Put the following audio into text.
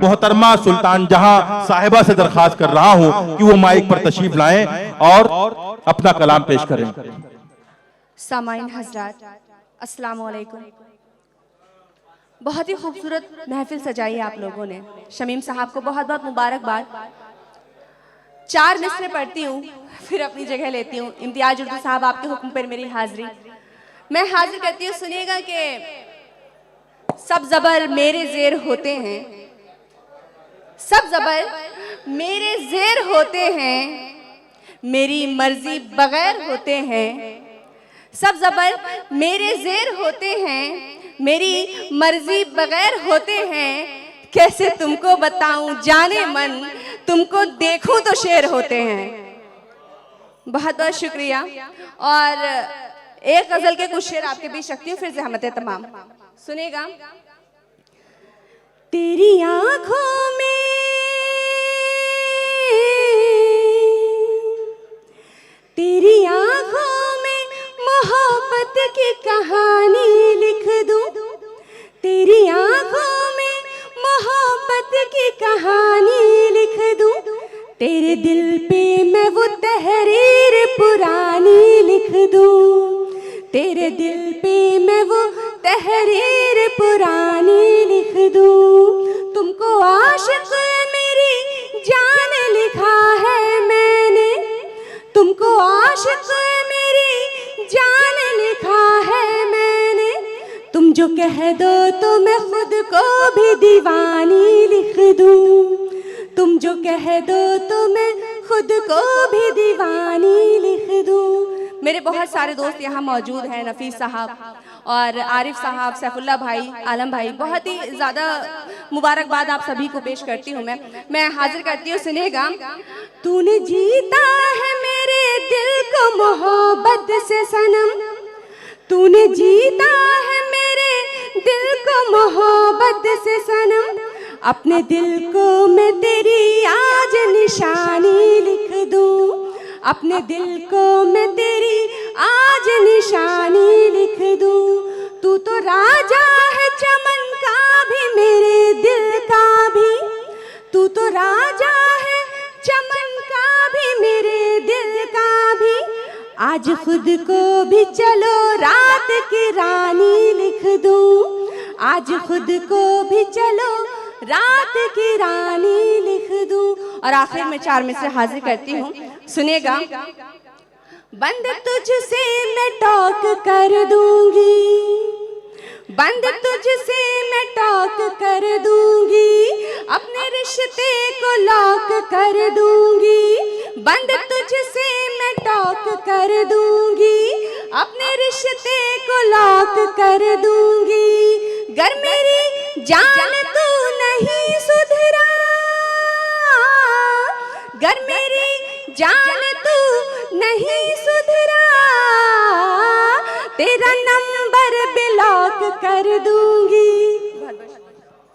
मोहतरमा सुल्तान जहां साहिबा से दरखास्त कर रहा हूं कि वो माइक पर तशरीफ लाएं और अपना कलाम पेश करें। सामाइन हजरात, अस्सलाम वालेकुम। बहुत ही खूबसूरत महफिल सजाई है आप लोगों ने। शमीम साहब को बहुत बहुत मुबारकबाद। 4 मिसरे पढ़ती हूँ फिर अपनी जगह लेती हूँ। इम्तियाज उर्दू साहब, आपके हुक्म पर मेरी हाजिरी मैं हाजिर करती हूँ। सुनिएगा कि सब जबर मेरे जेर होते हैं, सब जबर मेरे जेर होते हैं, मेरी मर्जी बगैर होते हैं। सब जबर मेरे जेर होते हैं, मेरी मर्जी बगैर होते हैं। कैसे तुमको बताऊं जाने मन, तुमको देखूं तो शेर होते हैं। बहुत बहुत शुक्रिया। और एक गजल के कुछ शेर आपके बीच रखती हूँ, फिर ज़हमत तमाम सुनेगा। तेरी आंखों में, तेरी आंखों में मोहब्बत की कहानी लिख दूं। तेरी आंखों में मोहब्बत की कहानी लिख दूं। तेरे दिल पे मैं वो तहरीर पुरानी लिख दूं। तेरे दिल पे मैं वो तहरीर पुरानी लिख दूं। तुमको आशिक मेरी जान लिखा है मैंने, तुमको आशिक मेरी जान लिखा है मैंने। तुम जो कह दो तो मैं खुद को भी दीवानी लिख दूं। तुम जो कह दो तो मैं खुद को भी दीवानी लिख दूं। मेरे बहुत सारे दोस्त यहाँ मौजूद हैं, नफीस साहब और आरिफ साहब, सैफुल्ला भाई, आलम भाई, बहुत ही ज़्यादा मुबारकबाद आप सभी को पेश करती हूँ। मैं हाजिर करती हूँ, सुनेगा। तूने जीता है मेरे दिल को मोहब्बत से सनम, तूने जीता है मेरे दिल को मोहब्बत से सनम। अपने दिल को मैं तेरी आज निशानी लिख दूं। अपने दिल को मैं तेरी आज निशानी लिख दूं। तू तो राजा है चमन का भी, मेरे दिल का भी। तू तो राजा है चमन का भी, मेरे दिल का भी। आज खुद को भी चलो रात की रानी लिख दूं। आज खुद को भी चलो रात की रानी लिख दूं। और आखिर में 4 मिसरे हाजिर करती हूँ, सुनेगा। बंद तुझसे मैं टॉक कर दूंगी, बंद तुझसे मैं टॉक कर दूंगी। अपने रिश्ते को लॉक कर दूंगी। बंद तुझसे मैं टॉक कर दूंगी, अपने रिश्ते को लॉक कर दूंगी। गर मेरी जान तू नहीं सुधरा, गर मेरी जान तू नहीं सुधरा, तेरा नंबर ब्लॉक कर दूंगी।